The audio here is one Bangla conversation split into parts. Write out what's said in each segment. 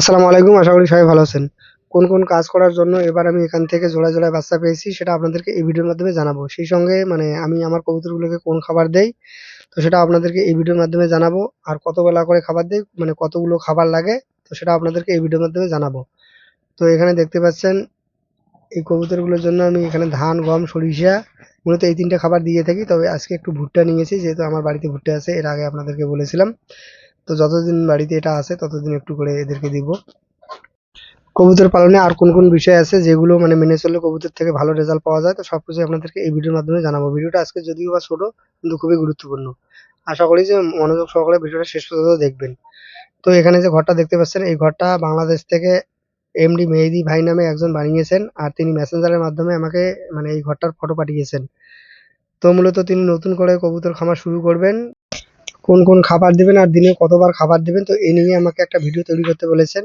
আসসালামু আলাইকুম। আশা করি সবাই ভালো আছেন। কোন, কোন কাজ করার জন্য এবার আমি এখান থেকে জোড়ায়, জোড়ায় বাচ্চা পেয়েছি সেটা আপনাদেরকে এই ভিডিওর মাধ্যমে জানাবো। সেই সঙ্গে আমি আমার কবুতরগুলোকে কোন খাবার দেই, তো সেটা আপনাদেরকে এই ভিডিওর মাধ্যমে জানাবো। আর কত বেলা করে খাবার দেই, কতগুলো খাবার লাগে, তো সেটা আপনাদেরকে এই ভিডিওর মাধ্যমে জানাবো। তো এখানে দেখতে পাচ্ছেন এই কবুতরগুলোর জন্য আমি এখানে ধান, গম, সরিষা মূলত এই ৩ টে খাবার দিয়ে থাকি। তবে আজকে একটু ভুট্টা নিয়েছি যেহেতু আমার বাড়িতে ভুট্টা আছে। এর আগে আপনাদেরকে বলেছিলাম। তো যতদিন বাড়িতে এটা আছে ততদিন একটু করে এদেরকে দিব। কবুতর পালনে আর কোন, কোন বিষয় আছে যেগুলো মেনে চললে কবুতর থেকে ভালো রেজাল্ট পাওয়া যায়, তো সবকিছুই আপনাদেরকে এই ভিডিওর মাধ্যমে জানাবো। ভিডিওটা আজকে যদিও বা ছোট কিন্তু খুবই গুরুত্বপূর্ণ। আশা করি যে মনোযোগ সহকারে ভিডিওটা শেষ পর্যন্ত দেখবেন। তো এখানে যে ঘরটা দেখতে পাচ্ছেন এই ঘরটা বাংলাদেশ থেকে এমডি মেহেদী ভাই নামে একজন বানিয়েছেন। আর তিনি মেসেঞ্জারের মাধ্যমে আমাকে এই ঘরটার ফটো পাঠিয়েছেন। তো মূলত তিনি নতুন করে কবুতর খামার শুরু করবেন। কোন, কোন খাবার দিবেন আর দিনে কতবার খাবার দিবেন, তো এই নিয়ে আমাকে একটা ভিডিও তৈরি করতে বলেছেন।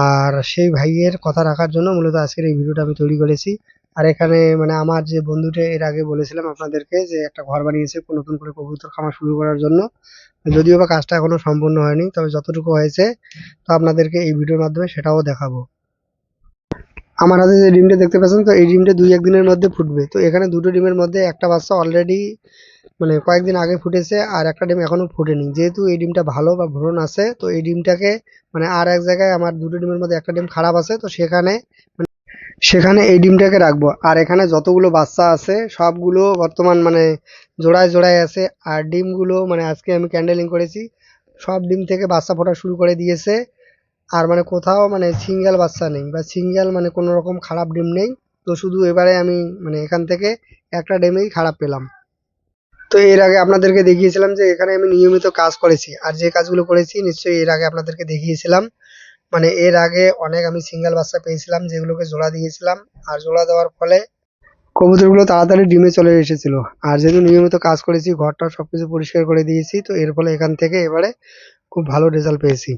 আর সেই ভাইয়ের কথা রাখার জন্য মূলত আজকের এই ভিডিওটা আমি তৈরি করেছি। আর এখানে আমার যে বন্ধুটা এর আগে বলেছিলাম আপনাদেরকে যে একটা ঘর বানিয়েছে নতুন করে কবুতর খামার শুরু করার জন্য। যদিও বা কাজটা এখনো সম্পূর্ণ হয়নি, তবে যতটুকু হয়েছে তো আপনাদেরকে এই ভিডিওর মাধ্যমে সেটাও দেখাবো। আমার হাতে যে ডিমটা দেখতে পাচ্ছেন, তো এই ডিমটা ২-১ দিনের মধ্যে ফুটবে। তো এখানে ২ টো ডিমের মধ্যে একটা বাচ্চা অলরেডি কয়েকদিন আগে ফুটেছে আর একটা ডিম এখনো ফুটেনি। যেহেতু এই ডিমটা ভালো বা ভ্রূণ আছে, তো এই ডিমটাকে আর এক জায়গায় আমার ২ টো ডিমের মধ্যে একটা ডিম খারাপ আছে, তো সেখানে এই ডিমটাকে রাখবো। আর এখানে যতগুলো বাচ্চা আছে সবগুলো বর্তমান জোড়ায়, জোড়ায় আছে। আর ডিমগুলো আজকে আমি ক্যান্ডেলিং করেছি। সব ডিম থেকে বাচ্চা ফোটা শুরু করে দিয়েছে। আর কোথাও সিঙ্গেল বাচ্চা নেই বা সিঙ্গেল কোনো রকম খারাপ ডিম নেই। তো শুধু এবারে আমি এখান থেকে একটা ডিমেই খারাপ পেলাম। তো এর আগে আপনাদেরকে দেখিয়েছিলাম যে এখানে আমি নিয়মিত কাজ করেছি। আর যে কাজগুলো করেছি নিশ্চয়ই এর আগে আপনাদেরকে দেখিয়েছিলাম। এর আগে অনেক আমি সিঙ্গেল বাচ্চা পেয়েছিলাম যেগুলোকে জোড়া দিয়েছিলাম। আর জোড়া দেওয়ার ফলে কবুতরগুলো তাড়াতাড়ি ডিমে চলে এসেছিল। আর যেহেতু নিয়মিত কাজ করেছি, ঘরটা সবকিছু পরিষ্কার করে দিয়েছি, তো এর ফলে এখান থেকে এবারে খুব ভালো রেজাল্ট পেয়েছি।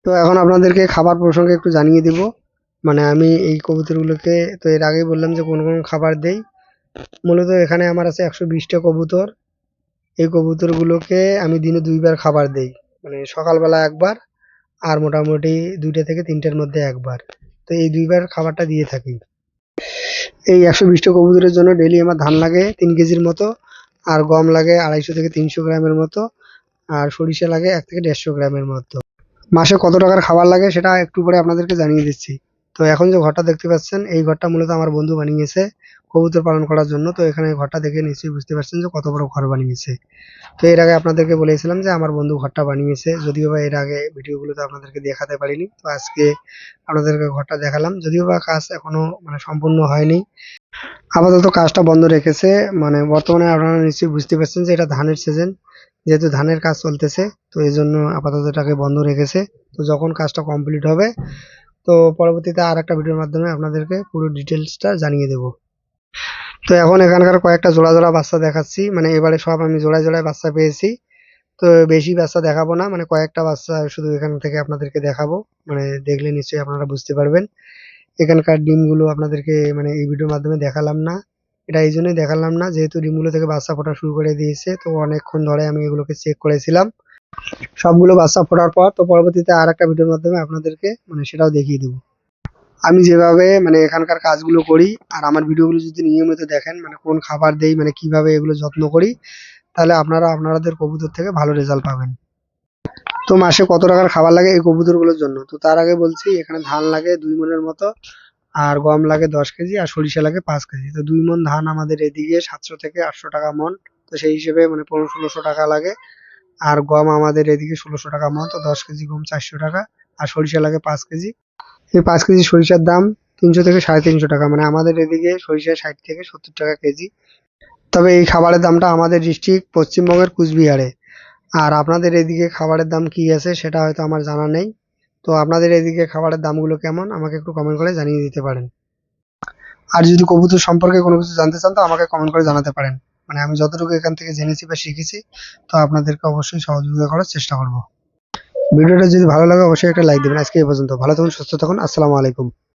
তো এখন আপনাদেরকে খাবার প্রসঙ্গে একটু জানিয়ে দিব। আমি এই কবুতরগুলোকে তো এর আগেই বললাম যে কোন, কোন খাবার দেই। মূলত এখানে আমার আছে ১২০ টা কবুতর। এই কবুতরগুলোকে আমি দিনে ২ বার খাবার দেই। সকালবেলা একবার আর মোটামুটি ২টা থেকে ৩টার মধ্যে একবার। তো এই ২ বার খাবারটা দিয়ে থাকি। এই ১২০ টা কবুতরের জন্য ডেইলি আমার ধান লাগে ৩ কেজির মতো, আর গম লাগে ২৫০ থেকে ৩০০ গ্রামের মতো, আর সরিষা লাগে ১ থেকে ১৫০ গ্রামের মতো। মাসে কত টাকার খাবার লাগে সেটা একটু পরে আপনাদেরকে জানিয়ে দিচ্ছি। তো এখন যে ঘরটা দেখতে পাচ্ছেন এই ঘরটা মূলত আমার বন্ধু বানিয়েছে কবুতর পালন করার জন্য। তো এখানে ঘরটা দেখে নিশ্চয়ই বুঝতে পারছেন যে কত বড় ঘর বানিয়েছে। তো এর আগে আপনাদেরকে বলেছিলাম যে আমার বন্ধু ঘরটা বানিয়েছে। যদিও বা এর আগে ভিডিওগুলোতে আপনাদেরকে দেখাতে পারিনি। তো আজকে আপনাদেরকে ঘরটা দেখালাম। যদিও বা কাজ এখনো সম্পূর্ণ হয়নি। আপাতত কাজটা বন্ধ রেখেছে। বর্তমানে আপনারা নিশ্চয়ই বুঝতে পারছেন যে এটা ধানের সিজন। যেহেতু ধানের কাজ চলতেছে, তো এজন্য আপাতত এটাকে বন্ধ রেখেছে। তো যখন কাজটা কমপ্লিট হবে, তো পরবর্তীতে আরেকটা ভিডিওর মাধ্যমে আপনাদেরকে পুরো ডিটেইলসটা জানিয়ে দেব। তো এখন এখানকার কয়েকটা জোড়া, জোড়া বাচ্চা দেখাচ্ছি। এবারে সব আমি জোড়ায়, জোড়ায় বাচ্চা পেয়েছি। তো বেশি বাচ্চা দেখাবো না। কয়েকটা বাচ্চা শুধু এখান থেকে আপনাদেরকে দেখাবো। দেখলে নিশ্চয়ই আপনারা বুঝতে পারবেন। এখানকার ডিমগুলো আপনাদেরকে এই ভিডিওর মাধ্যমে দেখালাম না। এটা এইজন্যই দেখালাম না যেহেতু ডিমগুলো থেকে বাচ্চা ফোটা শুরু করে দিয়েছে। তো অনেকক্ষণ ধরে আমি এগুলোকে চেক করেছিলাম। সবগুলো বাচ্চা ফোটার পর তো পরবর্তীতে আরেকটা ভিডিওর মাধ্যমে আপনাদেরকে সেটাও দেখিয়ে দেব। আমি যেভাবে এখানকার কাজগুলো করি আর আমার ভিডিওগুলো যদি নিয়মিত দেখেন কোন খাবার দেই কিভাবে এগুলো যত্ন করি, তাহলে আপনারা আপনাদের কবুতর থেকে ভালো রেজাল্ট পাবেন। তো মাসে কত টাকার খাবার লাগে এই কবুতরগুলোর জন্য, তো তার আগে বলছি এখানে ধান লাগে ২ মণের মতো, আর গম লাগে ১০ কেজি, আর সরিষা লাগে ৫ কেজি। তো ২ মণ ধান আমাদের এদিকে ৭০০ থেকে ৮০০ টাকা মণ। তো সেই হিসেবে ১৫০০-১৬০০ টাকা লাগে। আর গম আমাদের এদিকে ১৬০০ টাকা মণ, তো ১০ কেজি গম ৪০০ টাকা। আর সরিষা লাগে ৫ কেজি। এই ৫ কেজি সরিষার দাম ৩০০ থেকে ৩৫০ টাকা। আমাদের এদিকে সরিষা ৬০ থেকে ৭০ টাকা কেজি। তবে এই খাবারের দামটা আমাদের ডিস্ট্রিক্ট পশ্চিমবঙ্গের কুচবিহারে। আর আপনাদের এদিকে খাবারের দাম কি আছে সেটা হয়তো আমার জানা নেই। তো আপনাদের এদিকে খাবারের দামগুলো কেমন আমাকে একটু কমেন্ট করে জানিয়ে দিতে পারেন। আর যদি কবুতর সম্পর্কে কোনো কিছু জানতে চান তো আমাকে কমেন্ট করে জানাতে পারেন। আমি যতটুকু এখান থেকে জেনেছি বা শিখেছি, তো আপনাদেরকে অবশ্যই সহযোগিতা করার চেষ্টা করব। ভিডিওটা যদি ভালো লাগে অবশ্যই একটা লাইক দিবেন। আজকে এই পর্যন্ত। ভালো থাকুন, সুস্থ থাকুন। আসসালামু আলাইকুম।